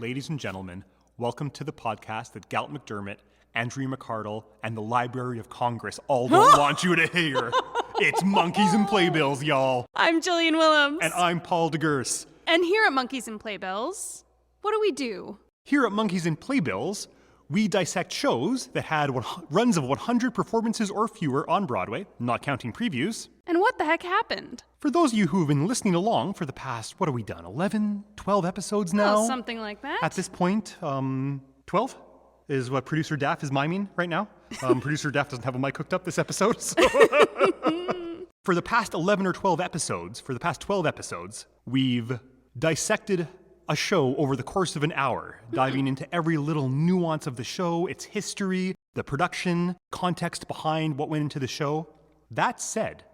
ladies and gentlemen, welcome to the podcast that Galt MacDermot, Andrea McCardle, and the Library of Congress all don't want you to hear. It's Monkeys and Playbills, y'all. I'm Jillian Willems. And I'm Paul DeGurse. And here at Monkeys and Playbills, what do we do? Here at Monkeys and Playbills, we dissect shows that had runs of 100 performances or fewer on Broadway, not counting previews. And what the heck happened? For those of you who have been listening along for the past, what have we done, 11, 12 episodes now? Oh, something like that. At this point, 12 is what Producer Daphne is miming right now. Producer Daphne doesn't have a mic hooked up this episode. So. For the past 11 or 12 episodes, we've dissected a show over the course of an hour, diving into every little nuance of the show, its history, the production, context behind what went into the show. That said,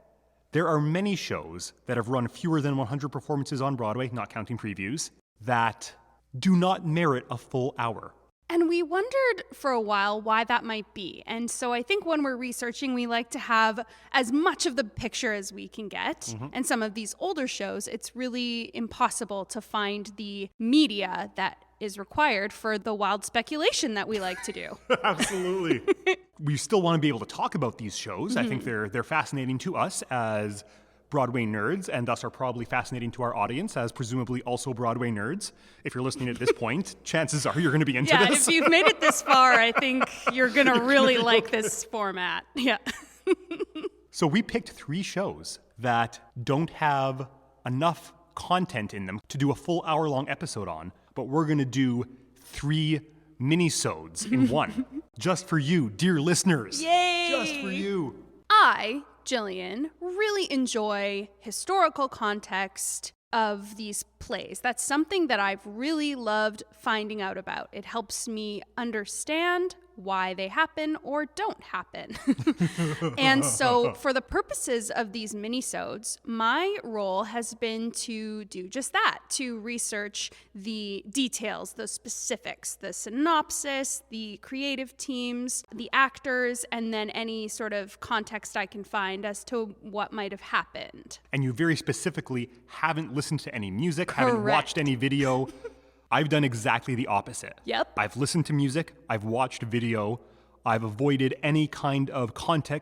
there are many shows that have run fewer than 100 performances on Broadway, not counting previews, that do not merit a full hour. And we wondered for a while why that might be. And so I think when we're researching, we like to have as much of the picture as we can get. Mm-hmm. And some of these older shows, it's really impossible to find the media that is required for the wild speculation that we like to do. Absolutely. We still want to be able to talk about these shows. Mm-hmm. I think they're fascinating to us as Broadway nerds, and thus are probably fascinating to our audience as presumably also Broadway nerds. If you're listening at this point, chances are you're going to be into this. Yeah, if you've made it this far, I think you're going to really like this format. Yeah. So we picked 3 shows that don't have enough content in them to do a full hour-long episode on, but we're going to do 3 mini-sodes in one. Just for you, dear listeners. Yay! Just for you. I, Jillian, really enjoy historical context of these plays. That's something that I've really loved finding out about. It helps me understand why they happen or don't happen. And so for the purposes of these minisodes, my role has been to do just that, to research the details, the specifics, the synopsis, the creative teams, the actors, and then any sort of context I can find as to what might have happened. And you very specifically haven't listened to any music, haven't watched any video. I've done exactly the opposite. Yep. I've listened to music, I've watched video, I've avoided any kind of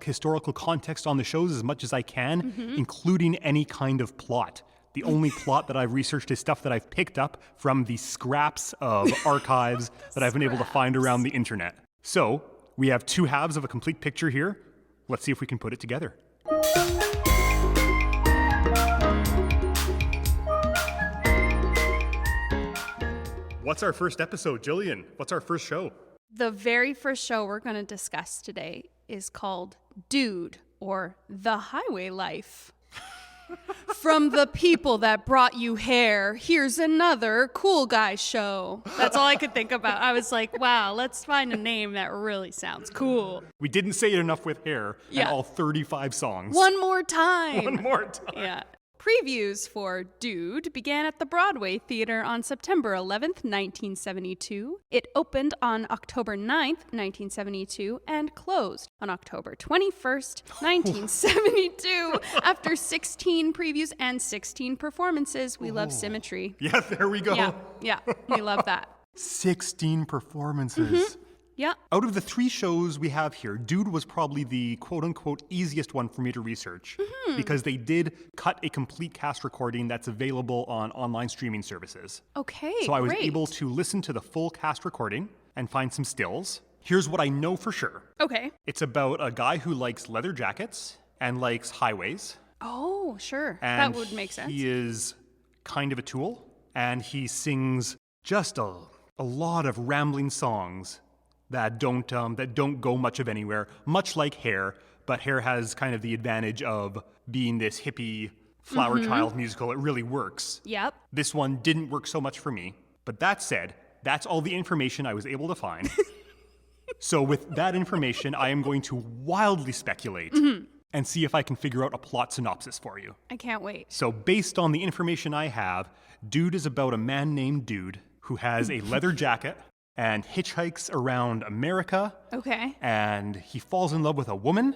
historical context on the shows as much as I can, including any kind of plot. The only plot that I've researched is stuff that I've picked up from the scraps of archives that I've been able to find around the internet. So, we have 2 halves of a complete picture here. Let's see if we can put it together. What's our first episode, Jillian? What's our first show? The very first show we're going to discuss today is called Dude, or The Highway Life. From the people that brought you hair, here's another cool guy show. That's all I could think about. I was like, wow, let's find a name that really sounds cool. We didn't say it enough with hair and all 35 songs. One more time. One more time. Yeah. Previews for Dude began at the Broadway Theater on September 11th, 1972. It opened on October 9th, 1972, and closed on October 21st, 1972. After 16 previews and 16 performances. We love symmetry. Yeah, there we go. Yeah, we love that. 16 performances. Yeah. Out of the 3 shows we have here, Dude was probably the quote-unquote easiest one for me to research because they did cut a complete cast recording that's available on online streaming services. Okay, So I was able to listen to the full cast recording and find some stills. Here's what I know for sure. Okay. It's about a guy who likes leather jackets and likes highways. Oh, sure. And that would make sense. He is kind of a tool, and he sings just a lot of rambling songs that don't go much of anywhere, much like Hair, but Hair has kind of the advantage of being this hippie flower child musical. It really works. Yep. This one didn't work so much for me, but that said, that's all the information I was able to find. So with that information, I am going to wildly speculate and see if I can figure out a plot synopsis for you. I can't wait. So based on the information I have, Dude is about a man named Dude who has a leather jacket and hitchhikes around America. Okay. And he falls in love with a woman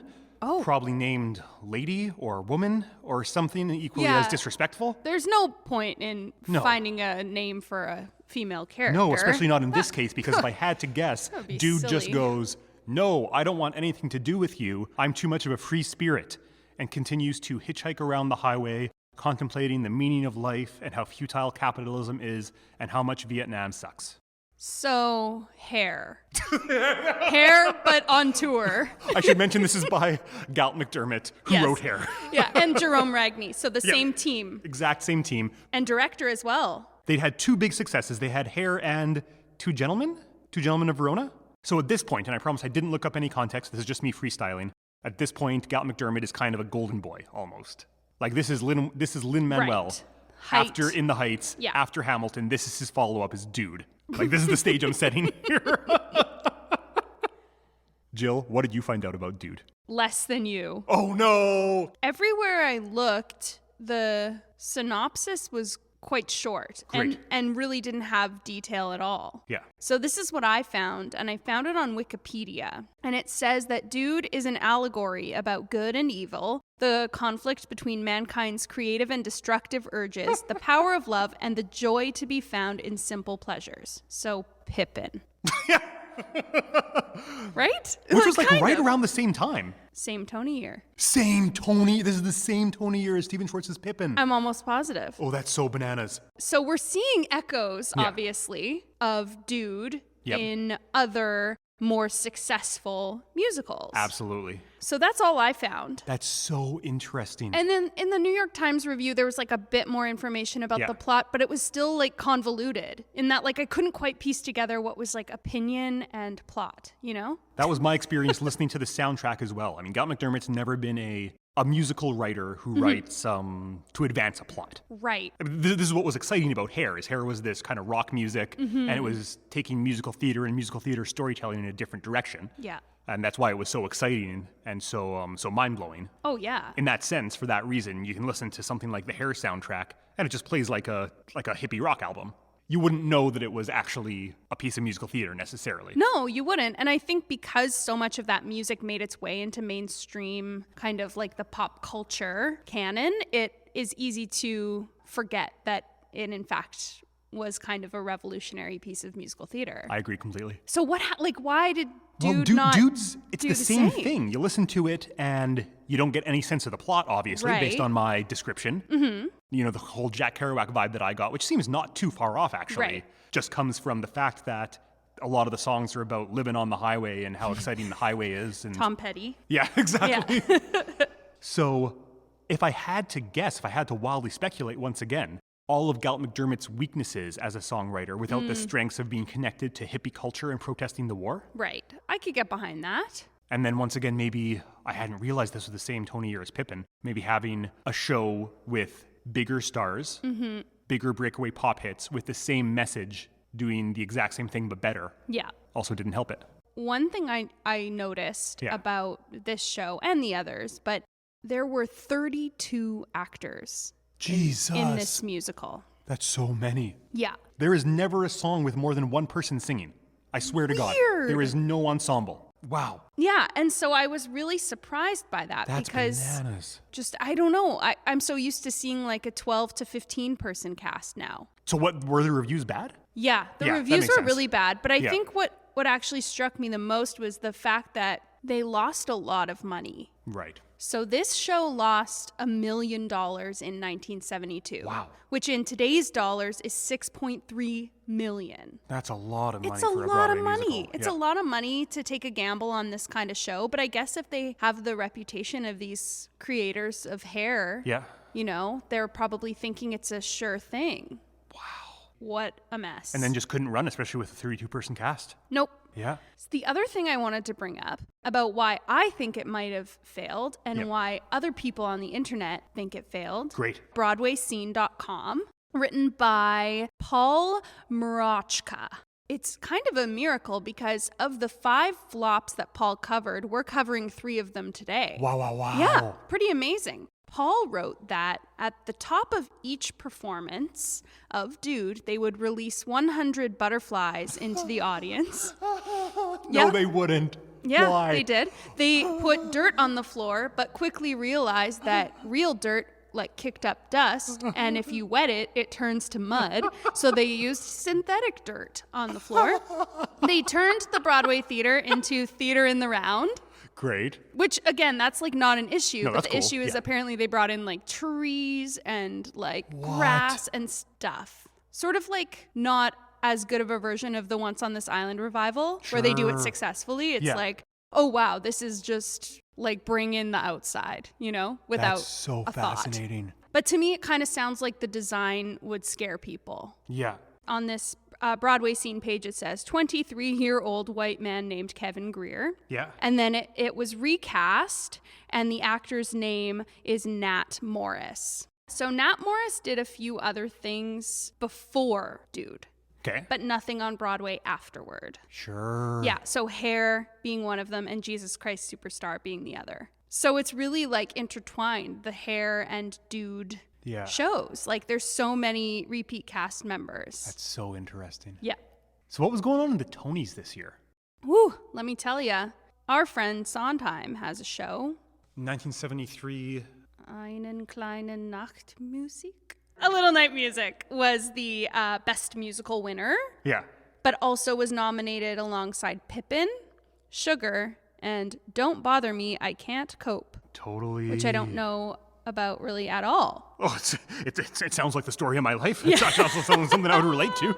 probably named Lady or Woman or something equally Yeah. as disrespectful. There's no point in No. finding a name for a female character. No, especially not in this case, because if I had to guess, That would be dude just silly. goes, "No, I don't want anything to do with you. I'm too much of a free spirit," and continues to hitchhike around the highway, contemplating the meaning of life and how futile capitalism is and how much Vietnam sucks. So, Hair. Hair, but on tour. I should mention this is by Galt MacDermot, who Yes. wrote Hair. Yeah, and Jerome Ragney. So the Yeah. same team. Exact same team. And director as well. They'd had two big successes. They had Hair and Two Gentlemen of Verona. So at this point, and I promise I didn't look up any context, this is just me freestyling. At this point, Galt MacDermot is kind of a golden boy, almost. Like this is Lin-Manuel. Right. Height. After In the Heights, Yeah. after Hamilton, this is his follow-up as Dude. Like this is the stage I'm setting here. Jill, what did you find out about Dude? Less than you. Oh no! Everywhere I looked, the synopsis was quite short Great. and really didn't have detail at all. Yeah. So this is what I found, and I found it on Wikipedia. And it says that Dude is an allegory about good and evil, the conflict between mankind's creative and destructive urges, the power of love, and the joy to be found in simple pleasures. So Pippin. Right? Which was like kind right of. around the same time. Same Tony year. Same Tony. This is the same Tony year as Stephen Schwartz's Pippin. I'm almost positive. Oh, that's so bananas. So we're seeing echoes, Yeah. obviously, of Dude Yep. in other more successful musicals. Absolutely. So that's all I found. That's so interesting. And then in the New York Times review, there was like a bit more information about Yeah. the plot, but it was still like convoluted in that like I couldn't quite piece together what was like opinion and plot, you know? That was my experience listening to the soundtrack as well. I mean, Galt MacDermot's never been a musical writer who writes to advance a plot. Right. I mean, this is what was exciting about Hair. Is Hair was this kind of rock music, and it was taking musical theater and musical theater storytelling in a different direction. Yeah. And that's why it was so exciting and so mind blowing. Oh, yeah. In that sense, for that reason, you can listen to something like the Hair soundtrack, and it just plays like a hippie rock album. You wouldn't know that it was actually a piece of musical theater necessarily. No, you wouldn't. And I think because so much of that music made its way into mainstream, kind of like the pop culture canon, it is easy to forget that it, in fact, was kind of a revolutionary piece of musical theater. I agree completely. So why did Dude Well, not Dude's, it's do the same thing. You listen to it and you don't get any sense of the plot, obviously, based Right. on my description. Mm-hmm. You know, the whole Jack Kerouac vibe that I got, which seems not too far off, actually, Right. just comes from the fact that a lot of the songs are about living on the highway and how exciting the highway is. And Tom Petty? yeah, exactly. So if I had to guess, if I had to wildly speculate once again, all of Galt MacDermot's weaknesses as a songwriter without the strengths of being connected to hippie culture and protesting the war. Right. I could get behind that. And then once again, maybe I hadn't realized this was the same Tony year as Pippin. Maybe having a show with bigger stars, bigger breakaway pop hits with the same message, doing the exact same thing but better, Yeah. also didn't help it. One thing I noticed Yeah. about this show and the others, but there were 32 actors Jesus. in this musical. That's so many. Yeah. There is never a song with more than one person singing. I swear to God. Weird. There is no ensemble. Wow. Yeah, and so I was really surprised by that That's because bananas. just I don't know. I'm so used to seeing like a 12 to 15 person cast now. So what, were the reviews bad? Yeah, the Yeah, that reviews makes were sense. really bad, but I Yeah. think what actually struck me the most was the fact that they lost a lot of money. Right. So this show lost $1 million in 1972. Wow. Which in today's dollars is $6.3 million. That's a lot of money It's a for a lot of Broadway money. musical. It's Yeah. a lot of money to take a gamble on this kind of show. But I guess if they have the reputation of these creators of Hair, Yeah. you know, they're probably thinking it's a sure thing. Wow. What a mess. And then just couldn't run, especially with a 32-person cast. Nope. Yeah. The other thing I wanted to bring up about why I think it might have failed and Yep. why other people on the internet think it failed. Great. BroadwayScene.com, written by Paul Mrochka. It's kind of a miracle because of the 5 flops that Paul covered, we're covering 3 of them today. Wow, wow, wow. Yeah, pretty amazing. Paul wrote that at the top of each performance of Dude, they would release 100 butterflies into the audience. No, Yeah. they wouldn't. Yeah, Why? they did. They put dirt on the floor, but quickly realized that real dirt kicked up dust, and if you wet it, it turns to mud. So they used synthetic dirt on the floor. They turned the Broadway theater into theater in the round. Great. Which, again, that's not an issue. No, but that's the cool. issue is apparently they brought in trees and grass and stuff. Sort of not as good of a version of the Once on This Island revival where they do it Sure. successfully. It's Yeah. oh wow, this is just bring in the outside, without That's so a thought. fascinating. But to me, it kind of sounds like the design would scare people. Yeah. On this Broadway scene page, it says 23-year-old white man named Kevin Greer. Yeah. And then it was recast, and the actor's name is Nat Morris. So Nat Morris did a few other things before Dude, Okay. but nothing on Broadway afterward. Sure. Yeah, so Hair being one of them and Jesus Christ Superstar being the other. So it's really intertwined, the Hair and Dude Yeah. shows. There's so many repeat cast members. That's so interesting. Yeah. So what was going on in the Tonys this year? Woo, let me tell ya. Our friend Sondheim has a show. 1973. Einen kleinen Nachtmusik. A Little Night Music was the best musical winner, Yeah. but also was nominated alongside Pippin, Sugar, and Don't Bother Me, I Can't Cope, Totally. which I don't know about really at all. Oh, it sounds like the story of my life. It's also something I would relate to.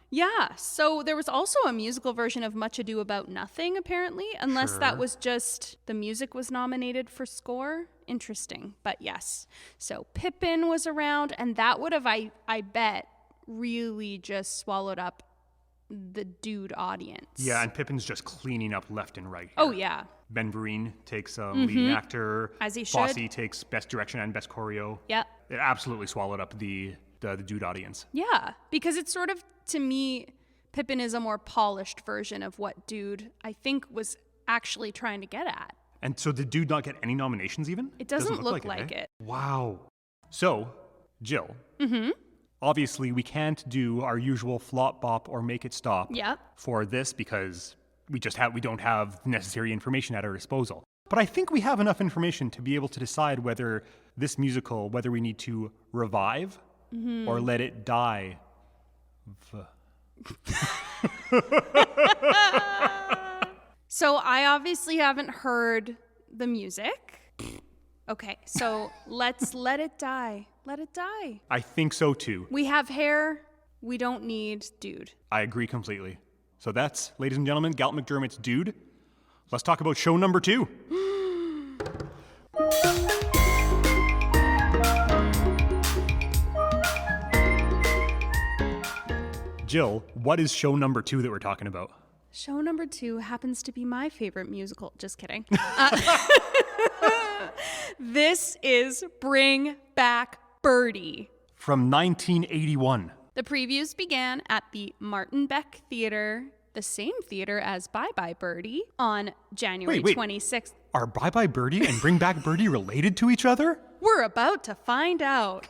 Yeah, so there was also a musical version of Much Ado About Nothing, apparently, unless that Sure. was just the music was nominated for score. Interesting, but yes. So Pippin was around, and that would have, I bet, really just swallowed up the Dude audience. Yeah, and Pippin's just cleaning up left and right. Oh, here. yeah. Ben Vereen takes leading actor. As he should. Fosse takes best direction and best choreo. Yep. It absolutely swallowed up the Dude audience. Yeah, because it's sort of, to me, Pippin is a more polished version of what Dude, I think, was actually trying to get at. And so did Dude not get any nominations even? It doesn't look like eh? it. Wow. So, Jill. Mm-hmm. Obviously, we can't do our usual flop bop or make it stop Yep. for this because we don't have the necessary information at our disposal. But I think we have enough information to be able to decide whether this musical, whether we need to revive or let it die. So I obviously haven't heard the music. Okay, so let's let it die. Let it die. I think so too. We have Hair. We don't need Dude. I agree completely. So that's, ladies and gentlemen, Galt MacDermot's Dude. Let's talk about show number 2. Jill, what is show number 2 that we're talking about? Show number 2 happens to be my favorite musical. Just kidding. This is Bring Back Birdie. From 1981. The previews began at the Martin Beck Theater, the same theater as Bye Bye Birdie, on January Wait. 26th. Are Bye Bye Birdie and Bring Back Birdie related to each other? We're about to find out.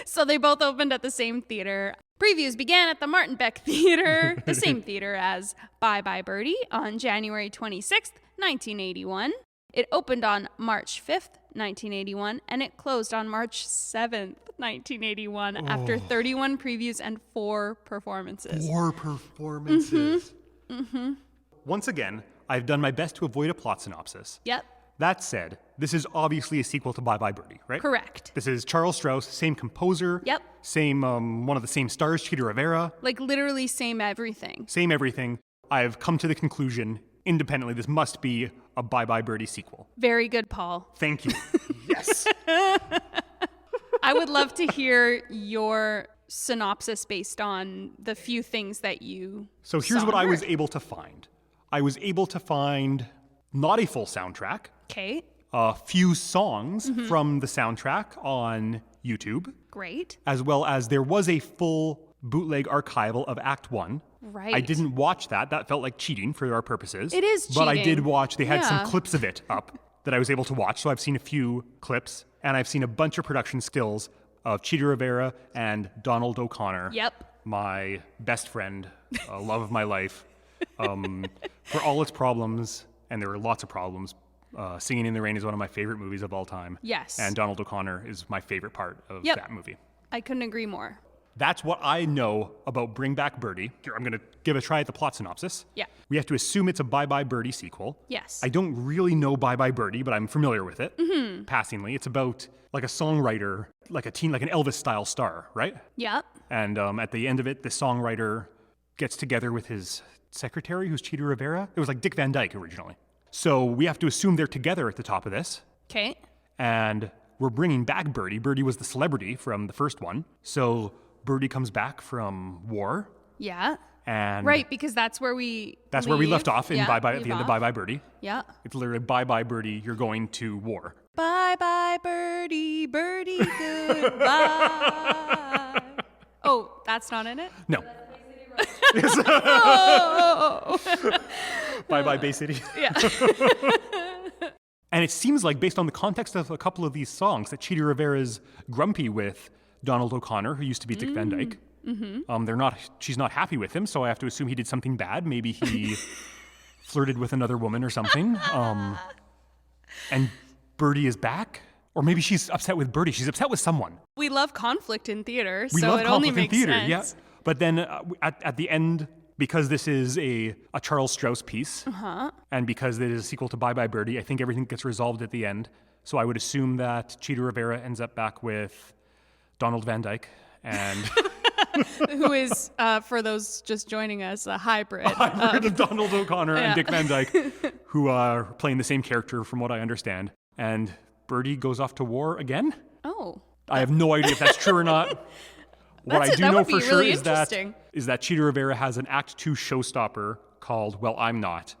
So they both opened at the same theater. Previews began at the Martin Beck Theater, the same theater as Bye Bye Birdie, on January 26th, 1981. It opened on March 5th, 1981, and it closed on March 7th, 1981, after 31 previews and 4 performances. 4 performances. Once again, I've done my best to avoid a plot synopsis. Yep, That said, this is obviously a sequel to Bye Bye Birdie, right? correct. This is Charles Strouse, same composer. Yep. Same, one of the same stars, Cheetah Rivera. Literally same everything. Same everything. I've come to the conclusion, independently, this must be a Bye Bye Birdie sequel. Very good, Paul. Thank you. Yes. I would love to hear your synopsis based on the few things that you So here's saw what and I was heard. able to find. I was able to find not a full soundtrack, Okay, a few songs Mm-hmm. from the soundtrack on YouTube, great. as well as there was a full bootleg archival of Act 1. Right. I didn't watch that. That felt like cheating for our purposes. It is But I did cheating. watch, they had some Yeah. clips of it up that I was able to watch. So I've seen a few clips, and I've seen a bunch of production stills of Cheetah Rivera and Donald O'Connor. Yep. My best friend, love of my life. For all its problems, and there were lots of problems, Singing in the Rain is one of my favorite movies of all time. Yes. And Donald O'Connor is my favorite part of Yep. that movie. I couldn't agree more. That's what I know about Bring Back Birdie. Here, I'm going to give a try at the plot synopsis. Yeah. We have to assume it's a Bye Bye Birdie sequel. Yes. I don't really know Bye Bye Birdie, but I'm familiar with it, passingly. It's about like a songwriter, like an Elvis-style star, right? Yep. And at the end of it, the songwriter gets together with his secretary, who's Cheetah Rivera. It was like Dick Van Dyke originally. So we have to assume they're together at the top of this. Okay. And we're bringing back Birdie. Birdie was the celebrity from the first one. So Birdie comes back from war. Yeah. And Right, because that's where we where we left off in Yeah, Bye Bye at leave the end of off. Bye Bye Birdie. Yeah. It's literally Bye Bye Birdie, you're going to war. Bye bye birdie, birdie, goodbye. Oh, that's not in it? No. Oh. Bye Bye Bay City. Yeah. And it seems like, based on the context of a couple of these songs, that Cheetah Rivera's grumpy with Donald O'Connor, who used to be Dick Van Dyke. She's not happy with him, so I have to assume he did something bad. Maybe he flirted with another woman or something. And Birdie is back? Or maybe she's upset with Birdie. She's upset with someone. We love conflict in theater, We so love it only conflict in makes theater, sense. yeah. But then at the end, because this is a Charles Strouse piece, and because it is a sequel to Bye Bye Birdie, I think everything gets resolved at the end. So I would assume that Cheetah Rivera ends up back with Donald Van Dyke and Who is, for those just joining us, a hybrid. of Donald O'Connor Yeah. and Dick Van Dyke, who are playing the same character from what I understand. And Birdie goes off to war again. Oh. I have no idea if that's true or not. What I do that know would be for sure really is that interesting. Cheetah Rivera has an Act 2 showstopper called Well, I'm Not.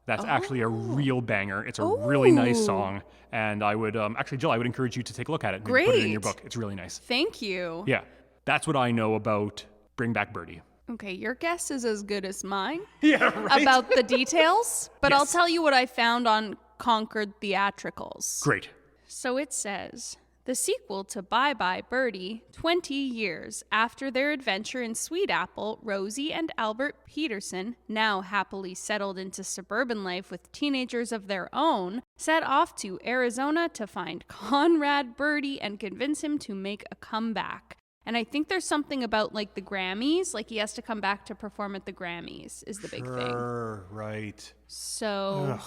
That's actually a real banger. It's a really nice song. And I would, actually, Jill, I would encourage you to take a look at it and put it in your Great. book. It's really nice. Thank you. Yeah, that's what I know about Bring Back Birdie. Okay, your guess is as good as mine Yeah, right? about the details, but I'll Yes. tell you what I found on Concord Theatricals. Great. So it says, the sequel to Bye Bye Birdie, 20 years after their adventure in Sweet Apple, Rosie and Albert Peterson, now happily settled into suburban life with teenagers of their own, set off to Arizona to find Conrad Birdie and convince him to make a comeback. And I think there's something about like the Grammys, like he has to come back to perform at the Grammys is the big thing. Right. So,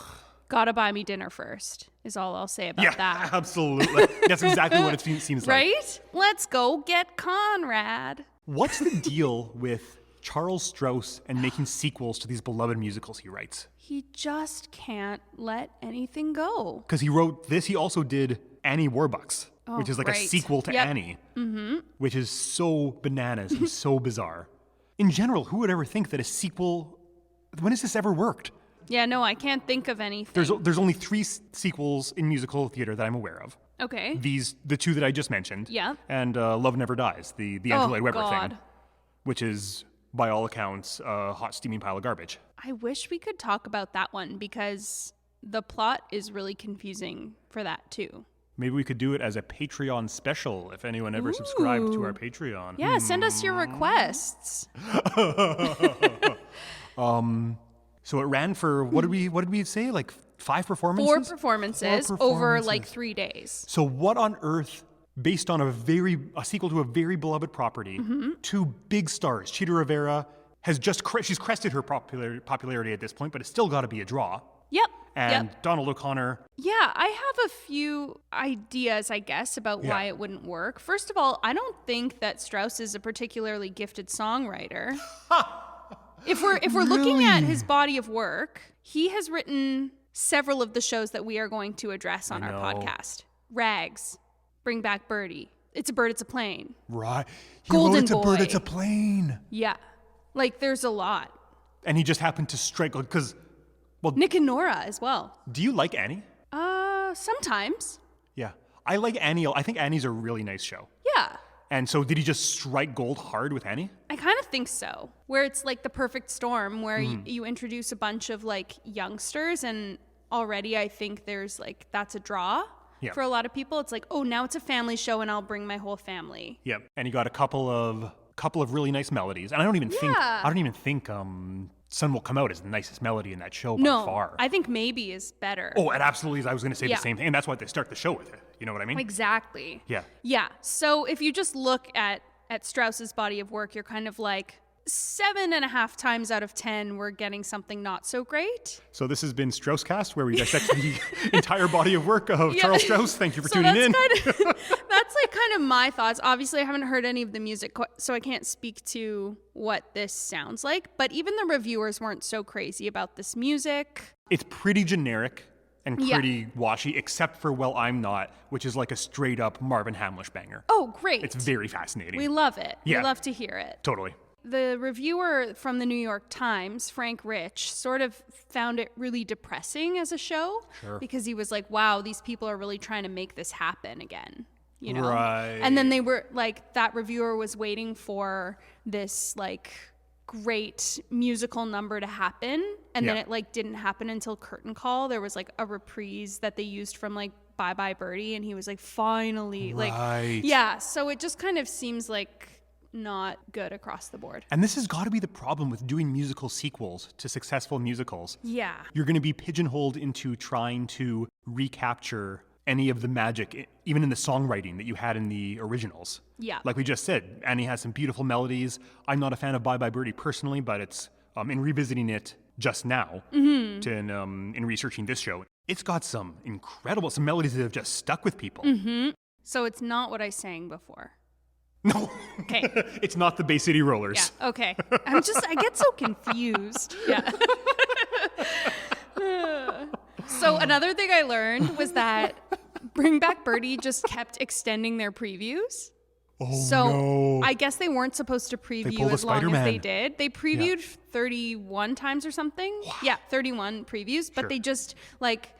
gotta buy me dinner first, is all I'll say about that. Absolutely. That's exactly what it seems like. Right? Let's go get Conrad. What's the deal with Charles Strouse and making sequels to these beloved musicals he writes? He just can't let anything go. Because he wrote this, he also did Annie Warbucks, which is like a right. sequel to Yep. Annie, which is so bananas and so bizarre. In general, who would ever think that a sequel, when has this ever worked? Yeah, no, I can't think of anything. There's only 3 sequels in musical theater that I'm aware of. Okay. The 2 that I just mentioned. Yeah. And Love Never Dies, the Andrew Lloyd Webber God. thing, which is, by all accounts, a hot steaming pile of garbage. I wish we could talk about that one because the plot is really confusing for that too. Maybe we could do it as a Patreon special if anyone ever subscribed to our Patreon. Yeah, send us your requests. So it ran for what did we say? Like 5 performances? 4 performances Four over like performances. 3 days. So what on earth, based on a sequel to a very beloved property, 2 big stars, Cheetah Rivera has just she's crested her popularity at this point, but it's still got to be a draw. Yep. And Yep. Donald O'Connor. Yeah, I have a few ideas, I guess, about why it wouldn't work. First of all, I don't think that Strouse is a particularly gifted songwriter. If we're looking at his body of work, he has written several of the shows that we are going to address on our podcast. Rags, Bring Back Birdie, It's a Bird, It's a Plane. Right. He Golden wrote It's a Bird, Boy. It's a Plane. Yeah. Like there's a lot. And he just happened to strike, because, Nick and Nora as well. do you like Annie? Sometimes. Yeah. I like Annie. I think Annie's a really nice show. Yeah. And so did he just strike gold hard with Annie? I kind of think so. Where it's like the perfect storm where you introduce a bunch of like youngsters and already I think there's like that's a draw Yeah. for a lot of people. It's like, oh, now it's a family show and I'll bring my whole family. Yep. And he got a couple of really nice melodies. And I don't even think Sun Will Come Out is the nicest melody in that show by No, far. I think Maybe is better. Oh, it absolutely is. I was going to say Yeah. the same thing. And that's why they start the show with it. You know what I mean? Exactly. Yeah. Yeah. So if you just look at Strauss's body of work, you're kind of like 7.5 times out of 10, we're getting something not so great. So this has been Strausscast, where we dissect the entire body of work of Charles Strouse. Thank you for tuning in. That's like kind of my thoughts. Obviously, I haven't heard any of the music, so I can't speak to what this sounds like. But even the reviewers weren't so crazy about this music. It's pretty generic and pretty washy, except for Well, I'm Not, which is like a straight up Marvin Hamlish banger. Oh, great. It's very fascinating. We love it. Yeah. We love to hear it. Totally. The reviewer from the New York Times, Frank Rich, sort of found it really depressing as a show. Sure. Because he was like, wow, these people are really trying to make this happen again. You know? Right. And then they were like, that reviewer was waiting for this like great musical number to happen. And then it like didn't happen until Curtain Call. There was like a reprise that they used from like Bye Bye Birdie. And he was like, finally. Right. Like, yeah. So it just kind of seems like not good across the board. And this has got to be the problem with doing musical sequels to successful musicals. Yeah. You're going to be pigeonholed into trying to recapture any of the magic, even in the songwriting that you had in the originals. Yeah. Like we just said, Annie has some beautiful melodies. I'm not a fan of Bye Bye Birdie personally, but it's in revisiting it just now, in researching this show, it's got some melodies that have just stuck with people. So it's not what I sang before. No. Okay. It's not the Bay City Rollers. Yeah. Okay. I get so confused. Yeah. So another thing I learned was that Bring Back Birdie just kept extending their previews. Oh, So no. I guess they weren't supposed to pulled preview a as long as Spider-Man. they did. They previewed 31 times or something. Wow. Yeah, 31 previews, but Sure. they just like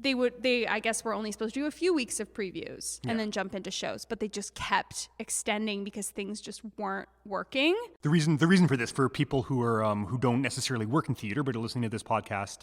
they I guess were only supposed to do a few weeks of previews and then jump into shows, but they just kept extending because things just weren't working. The reason for this, for people who are who don't necessarily work in theater but are listening to this podcast,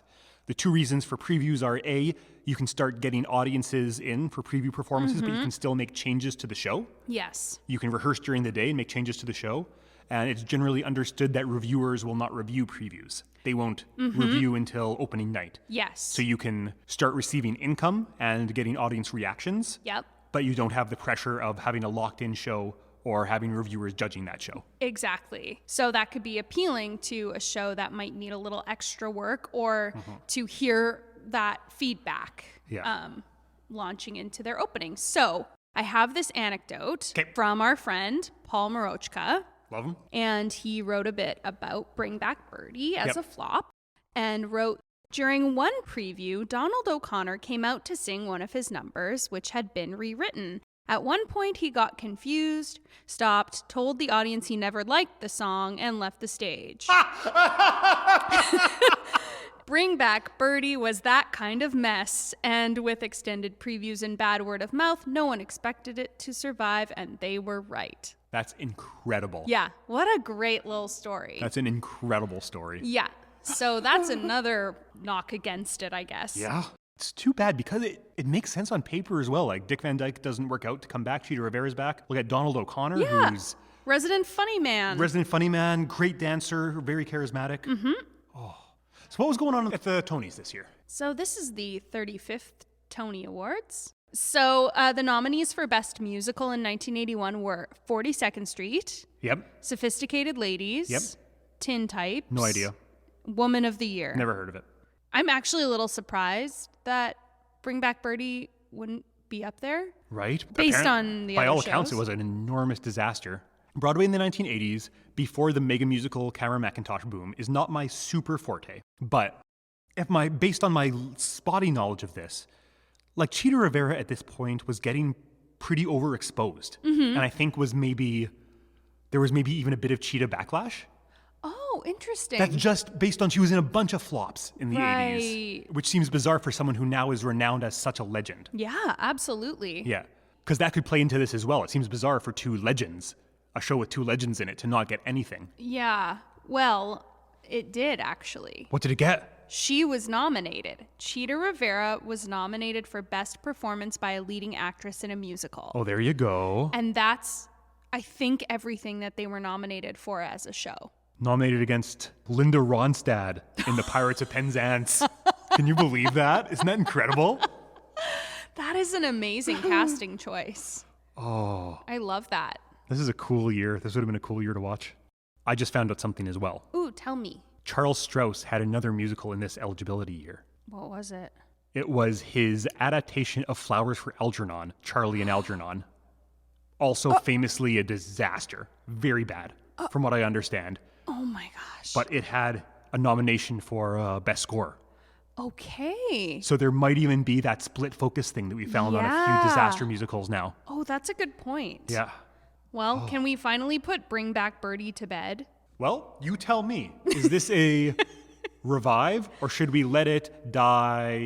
the two reasons for previews are A, you can start getting audiences in for preview performances, but you can still make changes to the show. Yes. You can rehearse during the day and make changes to the show. And it's generally understood that reviewers will not review previews. They won't review until opening night. Yes. So you can start receiving income and getting audience reactions, Yep. but you don't have the pressure of having a locked-in show or having reviewers judging that show. Exactly. So that could be appealing to a show that might need a little extra work or to hear that feedback launching into their opening. So I have this anecdote from our friend, Paul Morochka. Love them. And he wrote a bit about Bring Back Birdie as a flop and wrote, during one preview, Donald O'Connor came out to sing one of his numbers, which had been rewritten. At one point, he got confused, stopped, told the audience he never liked the song, and left the stage. Bring Back Birdie was that kind of mess, and with extended previews and bad word of mouth, no one expected it to survive, and they were right. That's incredible. Yeah, what a great little story. That's an incredible story. Yeah, so that's another knock against it, I guess. Yeah. It's too bad because it makes sense on paper as well. Like Dick Van Dyke doesn't work out to come back. Cheetah Rivera's back. Look at Donald O'Connor, who's Resident Funny Man. Great dancer, very charismatic. Oh. So what was going on at the Tonys this year? So this is the 35th Tony Awards. So the nominees for Best Musical in 1981 were 42nd Street, Yep. Sophisticated Ladies, Yep. Tin Types, No idea. Woman of the Year. Never heard of it. I'm actually a little surprised that Bring Back Birdie wouldn't be up there. Right? Based on the By other all accounts, it shows. was an enormous disaster. Broadway in the 1980s, before the mega musical Cameron Mackintosh boom, is not my super forte. But based on my spotty knowledge of this, like Cheetah Rivera at this point was getting pretty overexposed. And I think there was maybe even a bit of Cheetah backlash. Oh, interesting. That's just based on she was in a bunch of flops in the 80s, Right. which seems bizarre for someone who now is renowned as such a legend. Yeah, absolutely. Yeah, because that could play into this as well. It seems bizarre for two legends, a show with two legends in it, to not get anything. Yeah. Well, it did actually. What did it get? She was nominated. Cheetah Rivera was nominated for Best Performance by a Leading Actress in a Musical. Oh, there you go. And that's, I think, everything that they were nominated for as a show. Nominated against Linda Ronstadt in The Pirates of Penzance. Can you believe that? Isn't that incredible? That is an amazing casting choice. Oh. I love that. This is a cool year. This would have been a cool year to watch. I just found out something as well. Ooh, tell me. Charles Strouse had another musical in this eligibility year. What was it? It was his adaptation of Flowers for Algernon, Charlie and Algernon. Also famously a disaster. Very bad, from what I understand. Oh my gosh. But it had a nomination for Best Score. Okay. So there might even be that split focus thing that we found on a few disaster musicals now. Oh, that's a good point. Yeah. Well, can we finally put Bring Back Birdie to bed? Well, you tell me. Is this a revive or should we let it die?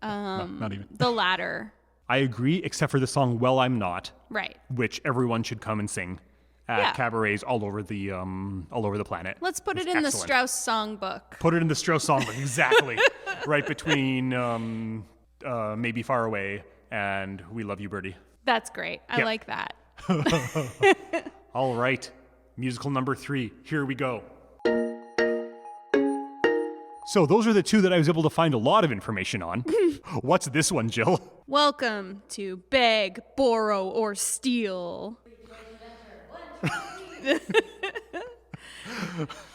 No, not even. The latter. I agree, except for the song Well, I'm Not, Right. which everyone should come and sing at cabarets all over the planet. Let's put it It's in the excellent. Strauss songbook. Put it in the Strouse songbook, exactly. Right between Maybe Far Away and We Love You, Birdie. That's great. I Yep. like that. All right, musical number 3. Here we go. So those are the two that I was able to find a lot of information on. What's this one, Jill? Welcome to Beg, Borrow, or Steal.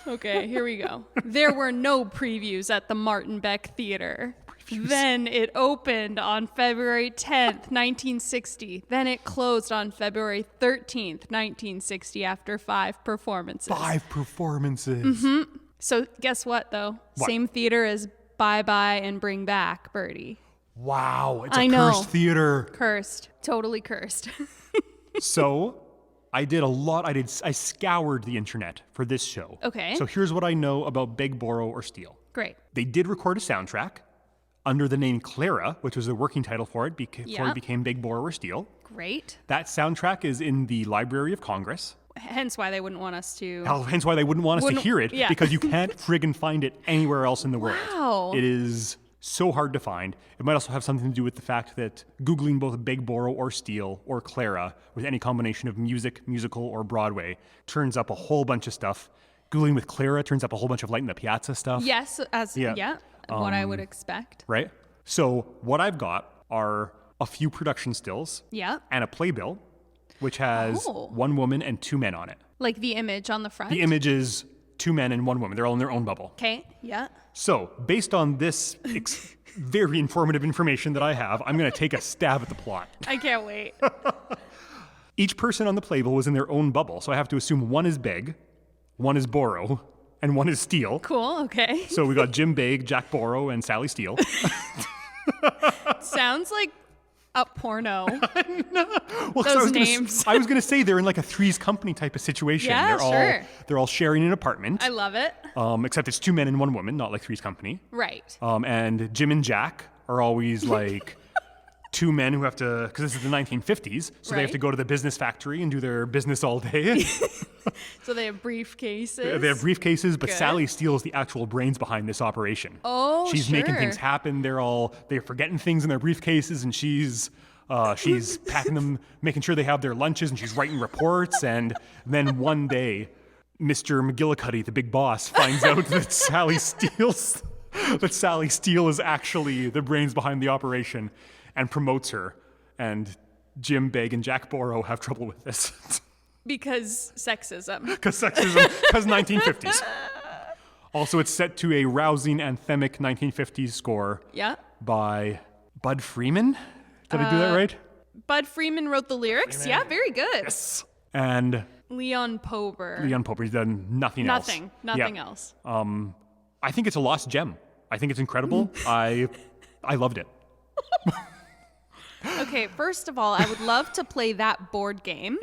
Okay, here we go. There were no previews at the Martin Beck Theater. Then it opened on February 10th, 1960. Then it closed on February 13th, 1960 after 5 performances. 5 performances. So guess what, though? What? Same theater as Bye Bye and Bring Back Birdie. Wow, it's I a know. cursed theater. Cursed. Totally cursed. So I did a lot. I scoured the internet for this show. Okay. So here's what I know about Beg, Borrow, or Steal. Great. They did record a soundtrack under the name Clara, which was the working title for it before Yeah. it became Beg, Borrow, or Steal. Great. That soundtrack is in the Library of Congress. Hence why they wouldn't want us to. Hence why they wouldn't want us to Wouldn't- hear it, yeah. because you can't friggin' find it anywhere else in the world. Wow. It is so hard to find. It might also have something to do with the fact that Googling both Beg, Borrow, or Steal, or Clara, with any combination of music, musical, or Broadway, turns up a whole bunch of stuff. Googling with Clara turns up a whole bunch of Light in the Piazza stuff. Yes, what I would expect. Right? So what I've got are a few production stills Yeah. and a playbill, which has Oh. 1 woman and 2 men on it. Like the image on the front. The image is 2 men and 1 woman. They're all in their own bubble. Okay. Yeah. So, based on this very informative information that I have, I'm going to take a stab at the plot. I can't wait. Each person on the playbill was in their own bubble, so I have to assume 1 is Beg, 1 is Borrow, and 1 is Steal. Cool. Okay. So we got Jim Beg, Jack Borrow, and Sally Steele. Sounds like a porno. Well, 'cause Those names. I was going to say they're in like a Three's Company type of situation. Yeah, sure. They're all sharing an apartment. I love it. Except it's 2 men and 1 woman, not like Three's Company. Right. And Jim and Jack are always like 2 men who have to, because this is the 1950s, so they have Right. to go to the business factory and do their business all day. So they have briefcases. They have briefcases, but Good. Sally Steele is the actual brains behind this operation. Oh, She's making sure. things happen. They're forgetting things in their briefcases, and she's packing them, making sure they have their lunches, and she's writing reports. And then one day, Mr. McGillicuddy, the big boss, finds out that Sally Steele is actually the brains behind the operation, and promotes her. And Jim Beg and Jack Borrow have trouble with this. Because sexism. Because sexism, because 1950s. Also, it's set to a rousing anthemic 1950s score Yeah. by Bud Freeman. Did I do that right? Bud Freeman wrote the lyrics. Yeah, very good. Yes. And Leon Pober. Leon Poper's done nothing else. Nothing Yeah. else. I think it's a lost gem. I think it's incredible. I loved it. Okay, first of all, I would love to play that board game.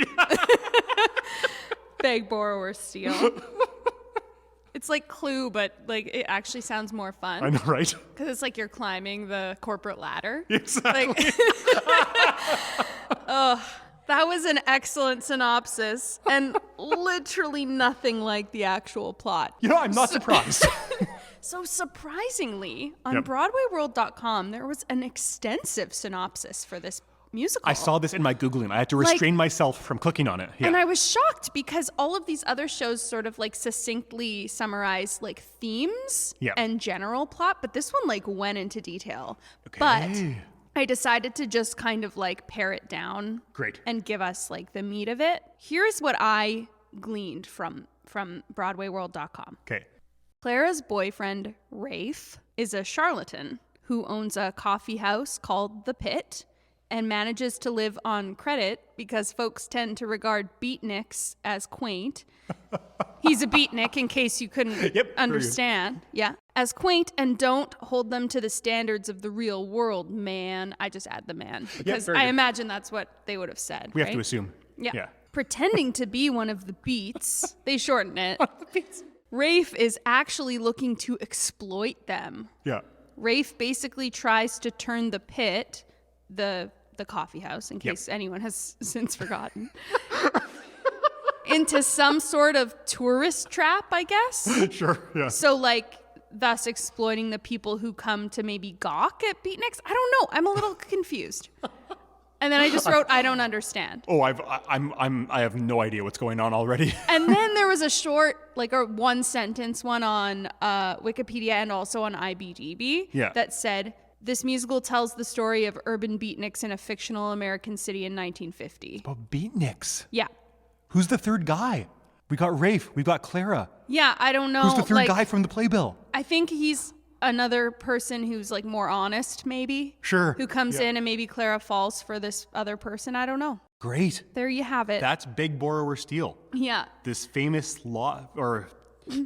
Beg, Borrow, or Steal. It's like Clue, but like it actually sounds more fun. I know, right? Because it's like you're climbing the corporate ladder. Exactly. Like, that was an excellent synopsis and literally nothing like the actual plot. You know, I'm not surprised. So surprisingly, on Yep. BroadwayWorld.com, there was an extensive synopsis for this musical. I saw this in my Googling. I had to restrain myself from clicking on it. Yeah. And I was shocked because all of these other shows sort of like succinctly summarize like themes and general plot, but this one like went into detail. Okay. But I decided to just kind of like pare it down. Great. And give us like the meat of it. Here's what I gleaned from BroadwayWorld.com. Okay. Clara's boyfriend, Rafe, is a charlatan who owns a coffee house called The Pit and manages to live on credit because folks tend to regard beatniks as quaint. He's a beatnik, in case you couldn't understand. Yeah. As quaint, and don't hold them to the standards of the real world, man. I just add the man because I imagine that's what they would have said. We have to assume. Yeah. Pretending to be one of the beats, they shorten it. Rafe is actually looking to exploit them. Yeah. Rafe basically tries to turn The Pit, the coffee house, in case anyone has since forgotten, into some sort of tourist trap, I guess. Sure, yeah. So, like, thus exploiting the people who come to maybe gawk at beatniks. I don't know. I'm a little confused. And then I just wrote, I don't understand. Oh, I have no idea what's going on already. And then there was a short, like a one sentence one on Wikipedia and also on IMDb that said, this musical tells the story of urban beatniks in a fictional American city in 1950. It's about beatniks. Yeah. Who's the third guy? We got Rafe. We've got Clara. Yeah, I don't know. Who's the third guy from the playbill? I think he's another person who's like more honest, maybe. Sure. Who comes in and maybe Clara falls for this other person. I don't know. Great. There you have it. That's Big Borrower Steal. Yeah. This famous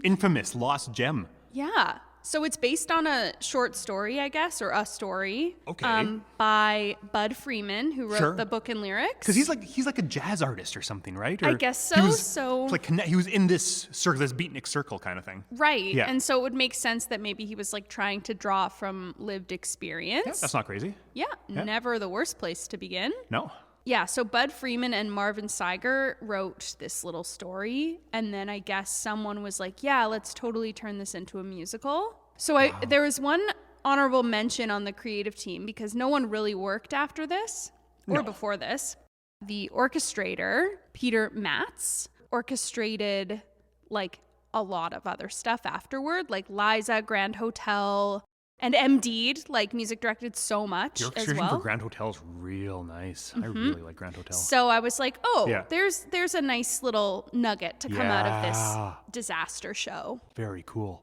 infamous lost gem. Yeah. So it's based on a short story, I guess, or a story. Okay. By Bud Freeman, who wrote the book and lyrics. Because he's like a jazz artist or something, right? Or I guess so. He was in this circle, this beatnik circle kind of thing. Right. Yeah. And so it would make sense that maybe he was like trying to draw from lived experience. Yeah, that's not crazy. Yeah. Never the worst place to begin. No. Yeah, so Bud Freeman and Marvin Seiger wrote this little story, and then I guess someone was like, yeah, let's totally turn this into a musical. So there was one honorable mention on the creative team because no one really worked after this or before this. The orchestrator, Peter Matz, orchestrated like a lot of other stuff afterward, like Liza, Grand Hotel, and MD'd, like music directed so much Your as orchestration well. for Grand Hotel is real nice. I really like Grand Hotel. So I was like, there's a nice little nugget to come out of this disaster show. Very cool.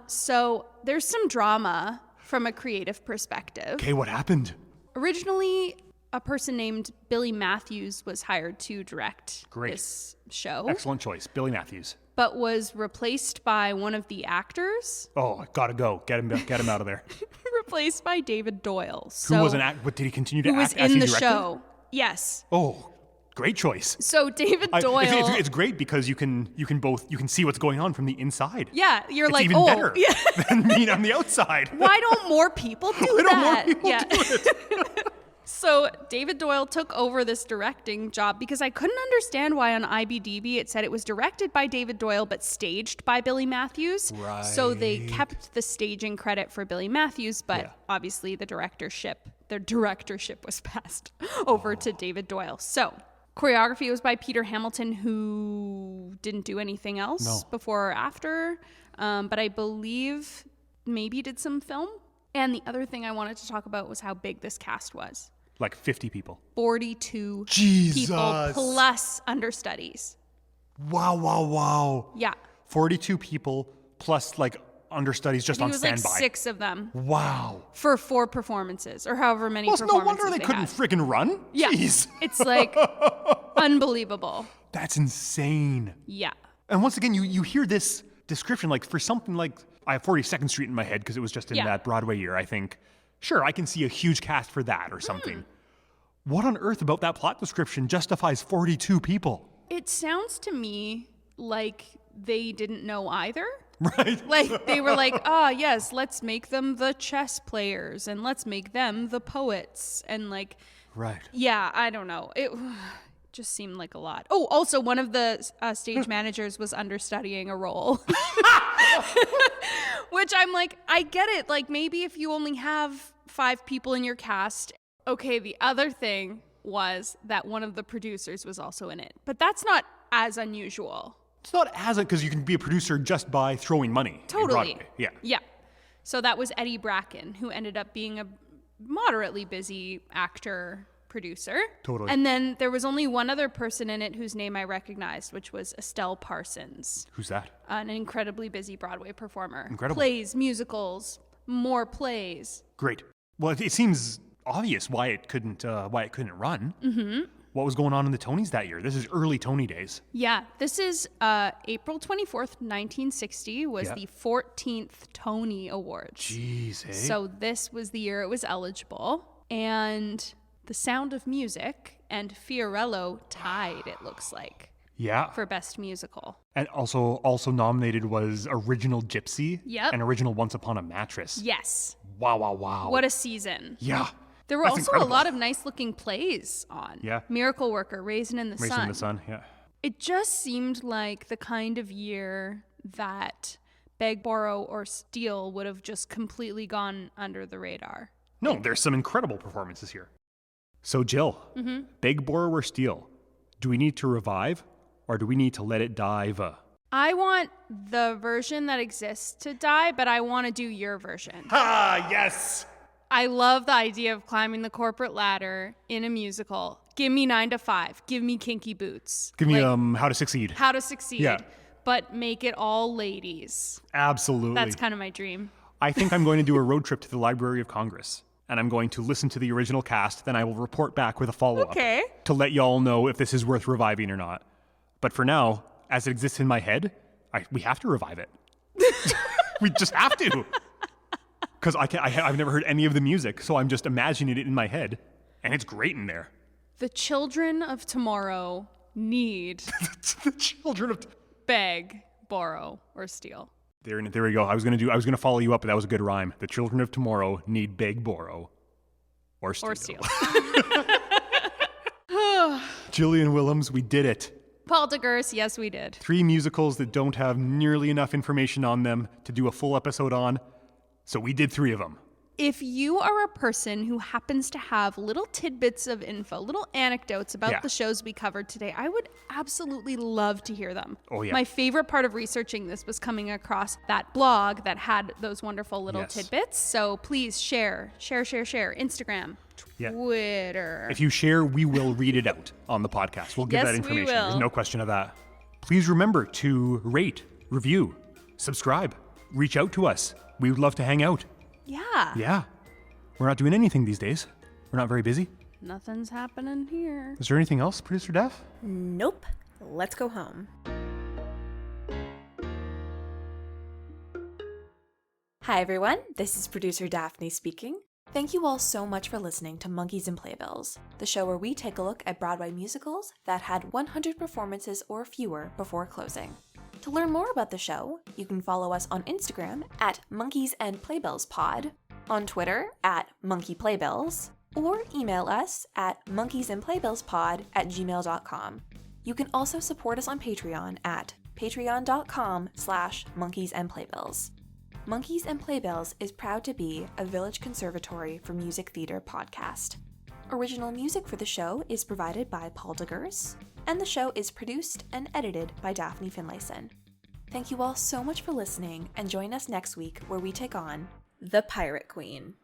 So there's some drama from a creative perspective. Okay, what happened? Originally, a person named Billy Matthews was hired to direct this show. Excellent choice, Billy Matthews. But was replaced by one of the actors. Oh, I gotta go. Get him out of there. Replaced by David Doyle. Who was an actor? But did he continue to act as he directed? Who was in the show. Yes. Oh, great choice. So David Doyle. It's great because you can see what's going on from the inside. Yeah, you're it's like, even better than being on the outside. Why don't more people do Why that? don't more people do it? So David Doyle took over this directing job because I couldn't understand why on IMDb it said it was directed by David Doyle but staged by Billy Matthews. Right. So they kept the staging credit for Billy Matthews, but obviously the directorship was passed over to David Doyle. So choreography was by Peter Hamilton, who didn't do anything else before or after, but I believe maybe did some film. And the other thing I wanted to talk about was how big this cast was. Like 50 people. 42 Jesus. people plus understudies. Wow. Yeah. 42 people plus like understudies just on standby. It was like 6 of them. Wow. For 4 performances or however many performances. performances No wonder they couldn't friggin' run. Yeah. Jeez. It's like unbelievable. That's insane. Yeah. And once again, you hear this description like for something like I have 42nd Street in my head because it was just in that Broadway year. I think, sure, I can see a huge cast for that or something. What on earth about that plot description justifies 42 people? It sounds to me like they didn't know either. Right. Like they were like, yes, let's make them the chess players and let's make them the poets. And like, yeah, I don't know. It just seemed like a lot. Oh, also one of the stage managers was understudying a role. Which I'm like, I get it. Like maybe if you only have 5 people in your cast Okay, the other thing was that one of the producers was also in it. But that's not as unusual. It's not as because you can be a producer just by throwing money. in Totally. Broadway. Yeah. Yeah. So that was Eddie Bracken, who ended up being a moderately busy actor producer. Totally. And then there was only one other person in it whose name I recognized, which was Estelle Parsons. Who's that? An incredibly busy Broadway performer. Incredible. Plays, musicals, more plays. Great. Well, it seems obvious why it couldn't run. Mm-hmm. What was going on in the Tonys that year? This is early Tony days. Yeah, this is April 24th, 1960 was the 14th Tony Awards. Jeez, eh? So this was the year it was eligible. And The Sound of Music and Fiorello tied, it looks like, Yeah. for Best Musical. And also nominated was Original Gypsy. Yep. And Original Once Upon a Mattress. Yes. Wow. What a season. Yeah. There were That's also incredible. a lot of nice looking plays on. Yeah. Miracle Worker, Raisin in the Raisin Sun. in the Sun, yeah. It just seemed like the kind of year that Beg, Borrow, or Steal would have just completely gone under the radar. No, there's some incredible performances here. So Jill, Beg, Borrow, or Steal, do we need to revive or do we need to let it dive? I want the version that exists to die, but I want to do your version. Ah, yes! I love the idea of climbing the corporate ladder in a musical. Give me 9 to 5. Give me Kinky Boots. Give me Like, How to Succeed. How to Succeed. Yeah. But make it all ladies. Absolutely. That's kind of my dream. I think I'm going to do a road trip to the Library of Congress, and I'm going to listen to the original cast, then I will report back with a follow-up Okay. to let y'all know if this is worth reviving or not. But for now, as it exists in my head, we have to revive it. We just have to. Because I've never heard any of the music, so I'm just imagining it in my head, and it's great in there. The children of tomorrow need The children of... beg, borrow, or steal. There we go. I was gonna follow you up, but that was a good rhyme. The children of tomorrow need beg, borrow, or steal. Or steal. Gillian Willems, we did it. Paul DeGurse, yes, we did. 3 musicals that don't have nearly enough information on them to do a full episode on. So we did 3 of them. If you are a person who happens to have little tidbits of info, little anecdotes about the shows we covered today, I would absolutely love to hear them. Oh, yeah. My favorite part of researching this was coming across that blog that had those wonderful little tidbits. So please share. Instagram, Twitter. If you share, we will read it out on the podcast. We'll give Yes, that we information. will. There's no question of that. Please remember to rate, review, subscribe, reach out to us. We would love to hang out. Yeah. Yeah. We're not doing anything these days. We're not very busy. Nothing's happening here. Is there anything else, Producer Daph? Nope. Let's go home. Hi everyone, this is Producer Daphne speaking. Thank you all so much for listening to Monkeys and Playbills, the show where we take a look at Broadway musicals that had 100 performances or fewer before closing. To learn more about the show, you can follow us on Instagram at Monkeys and Playbills Pod, on Twitter at Monkey Playbills, or email us at monkeysandplaybillspod@gmail.com. You can also support us on Patreon at patreon.com/monkeysandplaybills. Monkeys and Playbills is proud to be a Village Conservatory for Music Theater podcast. Original music for the show is provided by Paul DeGurse, and the show is produced and edited by Daphne Finlayson. Thank you all so much for listening, and join us next week where we take on The Pirate Queen.